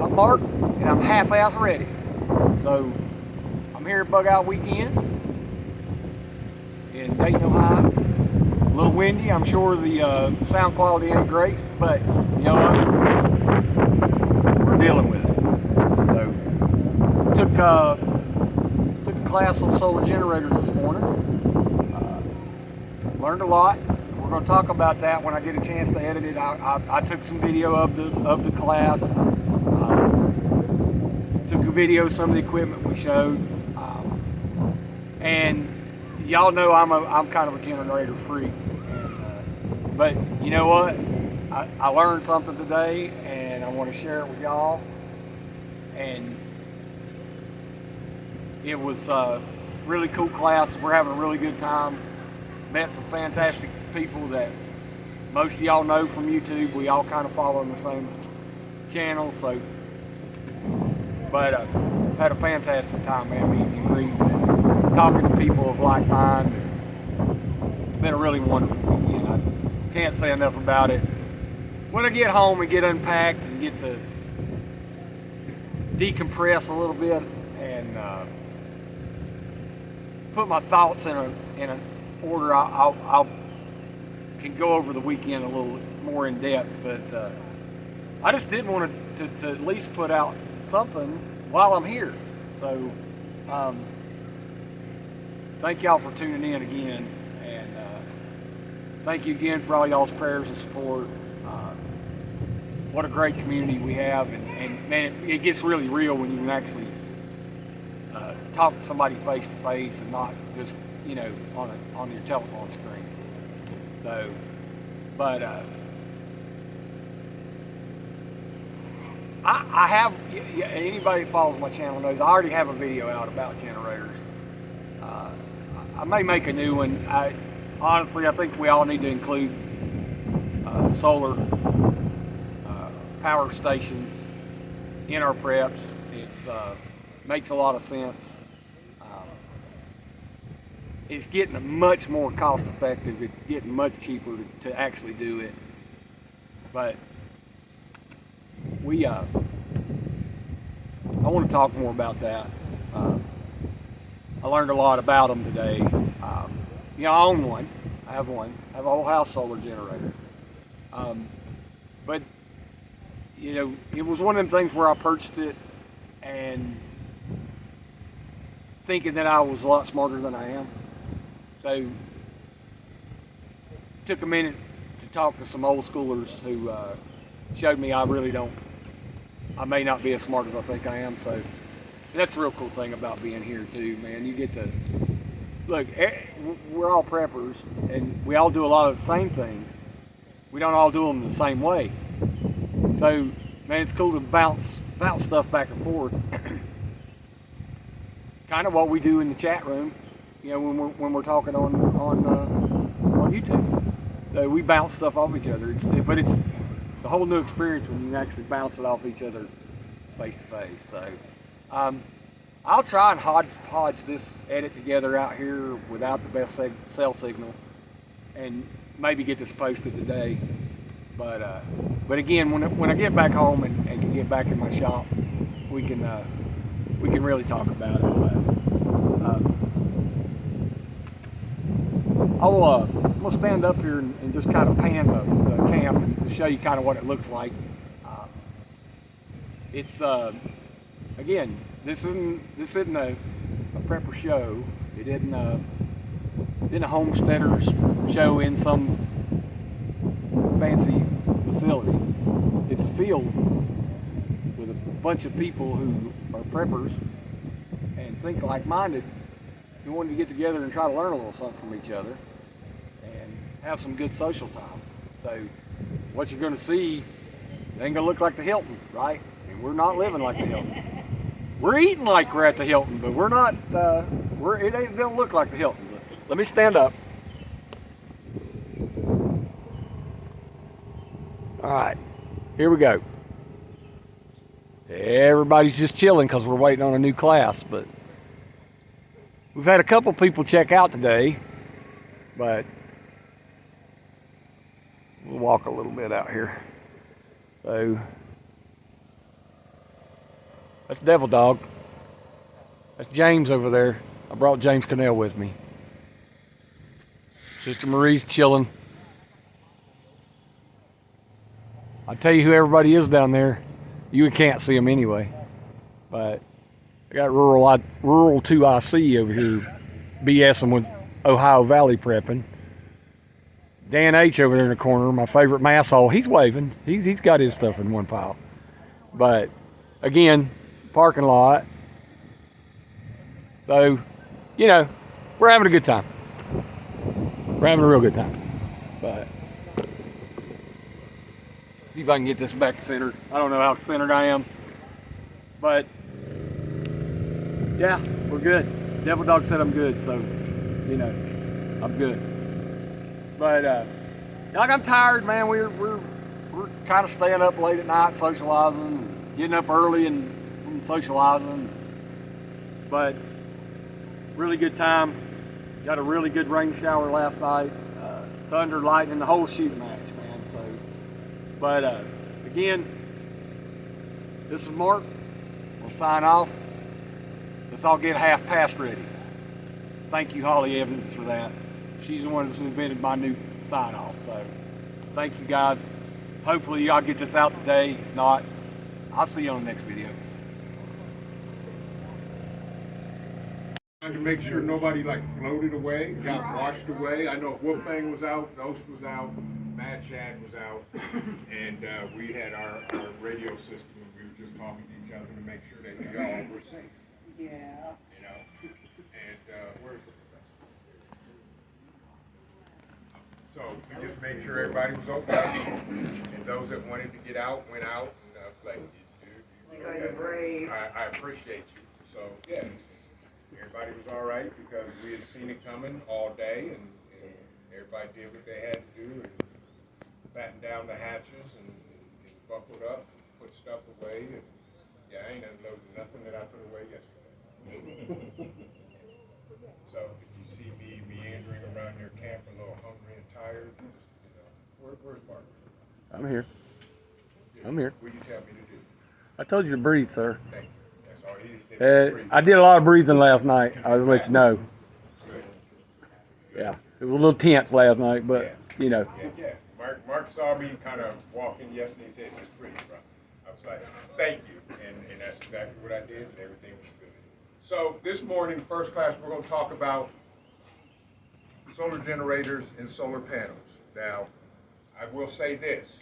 I'm Mark, and I'm half-ass ready. So, I'm here at Bug Out Weekend in Dayton, Ohio. A little windy. I'm sure the sound quality ain't great, but you know what? We're dealing with it. So, took a class on solar generators this morning. Learned a lot. We're going to talk about that when I get a chance to edit it. I took some video of the class. Took a video of some of the equipment we showed. And y'all know I'm kind of a generator freak. And, but you know what? I learned something today, and I want to share it with y'all. And it was a really cool class. We're having a really good time. Met some fantastic people that most of y'all know from YouTube. We all kind of follow the same channel, so. But had a fantastic time, man, meeting and greeting and talking to people of like mind. It's been a really wonderful weekend. I can't say enough about it. When I get home and get unpacked and get to decompress a little bit and put my thoughts in an order, I'll can go over the weekend a little more in depth. But I just didn't want to at least put out something while I'm here. So thank y'all for tuning in again, and thank you again for all y'all's prayers and support. What a great community we have, and man, it gets really real when you can actually talk to somebody face to face and not just, you know, on your telephone screen. So, but I have, anybody that follows my channel knows I already have a video out about generators. I may make a new one. Honestly, I think we all need to include solar power stations in our preps. It makes a lot of sense. It's getting much more cost effective. It's getting much cheaper to actually do it. But I want to talk more about that. I learned a lot about them today. You know, I own one. I have one. I have a whole house solar generator. But you know, it was one of them things where I purchased it and thinking that I was a lot smarter than I am. So, took a minute to talk to some old schoolers who showed me I may not be as smart as I think I am. So, that's the real cool thing about being here too, man. You get to, look, we're all preppers and we all do a lot of the same things. We don't all do them the same way. So, man, it's cool to bounce stuff back and forth. Kind of what we do in the chat room, you know, when we're talking on YouTube. So we bounce stuff off each other. But it's a whole new experience when you can actually bounce it off each other face to face. So I'll try and hodgepodge this edit together out here without the best cell signal, and maybe get this posted today. But again, when I get back home and can get back in my shop, we can really talk about it. I'm gonna stand up here and just kind of pan the camp and show you kind of what it looks like. It's again, this isn't a prepper show. It isn't a homesteader's show in some fancy facility. It's a field with a bunch of people who are preppers and think like-minded, who wanted to get together and try to learn a little something from each other and have some good social time. So what you're going to see ain't going to look like the Hilton, right? And we're not living like the Hilton. We're eating like we're at the Hilton, but we're not. It don't look like the Hilton. Let me stand up. All right, here we go. Everybody's just chilling because we're waiting on a new class, but we've had a couple people check out today, but we'll walk a little bit out here. So That's Devil Dog. That's James over there. I brought James Cannell with me. Sister Marie's chilling. I'll tell you who everybody is down there. You can't see them anyway. But I got rural 2IC over here BSing with Ohio Valley prepping. Dan H over there in the corner, my favorite mass hall, he's waving. He's got his stuff in one pile. But again, parking lot. So, you know, we're having a good time. We're having a real good time. But see if I can get this back centered. I don't know how centered I am. But yeah, we're good. Devil Dog said I'm good, so you know, I'm good. But like I'm tired, man. We're kind of staying up late at night socializing, getting up early and socializing. But really good time. Got a really good rain shower last night. Thunder, lightning, the whole shooting match, man. So, but again, this is Mark. We'll sign off. Let's all get half past ready. Thank you, Holly Evans, for that. She's the one that's invented my new sign off. So, thank you guys. Hopefully, y'all get this out today. If not, I'll see you on the next video. To make sure nobody like floated away, got washed away. I know Wolfgang was out, Ghost was out, Mad Shad was out, and we had our radio system, and we were just talking to each other to make sure that we all were safe. Yeah. You know, and where's the professor? So we just made sure everybody was okay, and those that wanted to get out went out, and like, You guys are brave. I appreciate you. So yeah. Everybody was all right because we had seen it coming all day, and everybody did what they had to do and battened down the hatches and buckled up and put stuff away. And yeah, I ain't unloading nothing that I put away yesterday. So if you see me meandering around your camp a little hungry and tired, just, you know, where's Mark? I'm here. I'm here. What do you tell me to do? I told you to breathe, sir. Thank you. That's all he said. I did a lot of breathing last night. I'll just let you know. Good. Yeah, it was a little tense last night, but Yeah. you know. Yeah. Mark saw me kind of walking yesterday. He said, "Just breathe, bro." I was like, "Thank you," and that's exactly what I did, and everything was good. So this morning, first class, we're going to talk about solar generators and solar panels. Now, I will say this: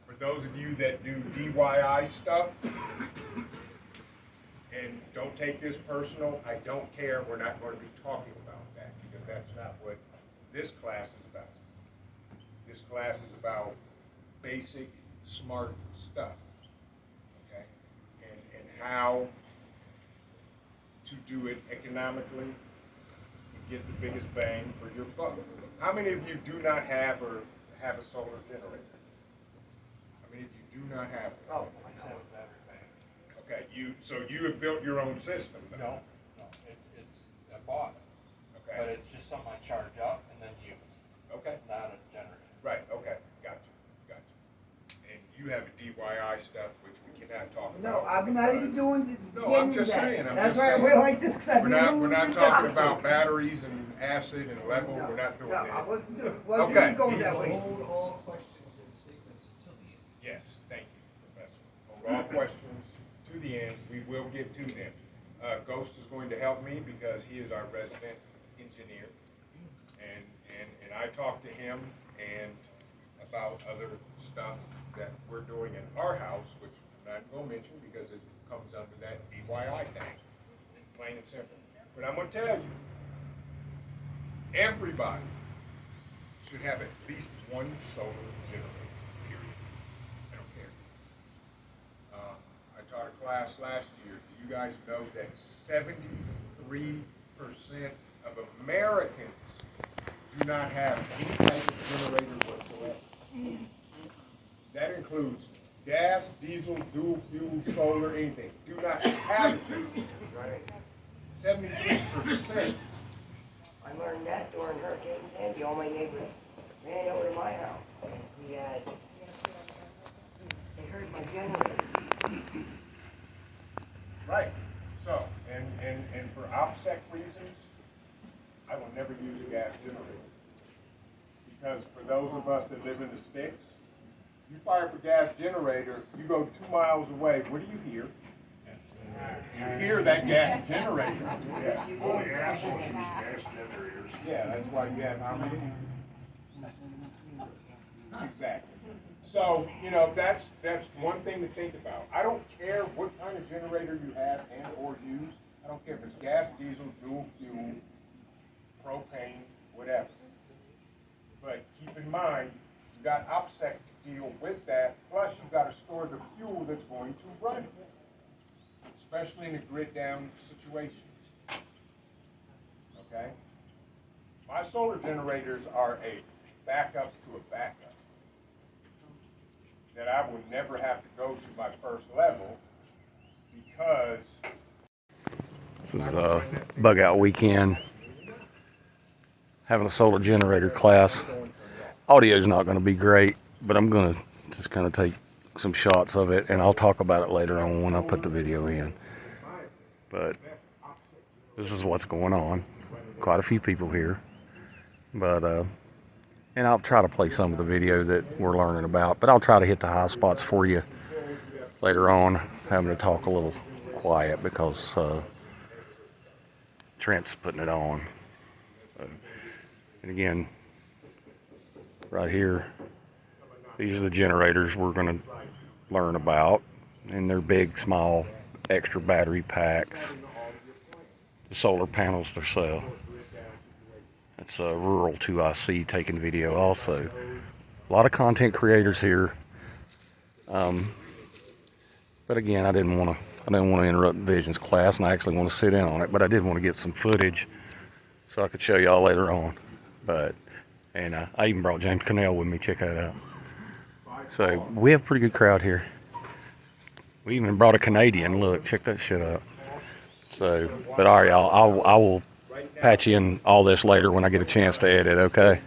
for those of you that do DIY stuff, and don't take this personal, I don't care. We're not going to be talking about that because that's not what this class is about. This class is about basic, smart stuff, okay? And how to do it economically and get the biggest bang for your buck. How many of you do not have or have a solar generator? How many of you do not have one? Oh, I said everything. Okay, so you have built your own system, though? No, it's I bought it, but Okay, it's just something I charge up and then use. okay, It's not a generator. right, okay, got you. And you have a DIY stuff, which we cannot talk No, about. I'm not even doing No, I'm just that. saying, I'm That's just why saying. we're like this. We're not talking about batteries and acid and level, we're not doing No, I that. wasn't doing, Okay. going that way. Hold all questions and statements till the end. Yes, thank you, Professor. Hold all questions to the end, we will get to them. Ghost is going to help me because he is our resident engineer. And I talked to him and about other stuff that we're doing in our house, which I'm not going to mention because it comes under that DIY thing, plain and simple. But I'm going to tell you, everybody should have at least one solar generator, period. I don't care. I taught a class last year. Do you guys know that 73% of Americans do not have any type of generator whatsoever? That includes gas, diesel, dual fuel, solar, anything. Do not have it. Right? 73%. I learned that during Hurricane Sandy. All my neighbors ran over to my house. They heard my generator. Right, so, and for OPSEC reasons, I will never use a gas generator. Because for those of us that live in the sticks, you fire up a gas generator, you go 2 miles away, what do you hear? You hear that gas generator. Yeah. Only assholes use gas generators. Yeah, that's why you have how many? Exactly. So, you know, that's one thing to think about. I don't care what kind of generator you have and or use. I don't care if it's gas, diesel, dual fuel, propane, whatever. But keep in mind, you got OPSEC to deal with that, plus you've got to store the fuel that's going to run it, especially in a grid down situation. Okay? My solar generators are a backup to a backup. That I would never have to go to my first level because This is a bug out weekend. Having a solar generator class. Audio's not going to be great, but I'm going to just kind of take some shots of it, and I'll talk about it later on when I put the video in. But this is what's going on. Quite a few people here. But, and I'll try to play some of the video that we're learning about, but I'll try to hit the high spots for you later on. Having to talk a little quiet because Trent's putting it on. And again, right here, these are the generators we're going to learn about, and they're big, small, extra battery packs. The solar panels themselves. It's Rural 2IC taking video also. A lot of content creators here. But again, I didn't want to interrupt Vision's class, and I actually want to sit in on it, but I did want to get some footage so I could show y'all later on. And I even brought James Connell with me. Check that out. So we have a pretty good crowd here. We even brought a Canadian. Look, check that shit out. So, but all right, y'all, I will patch in all this later when I get a chance to edit, okay?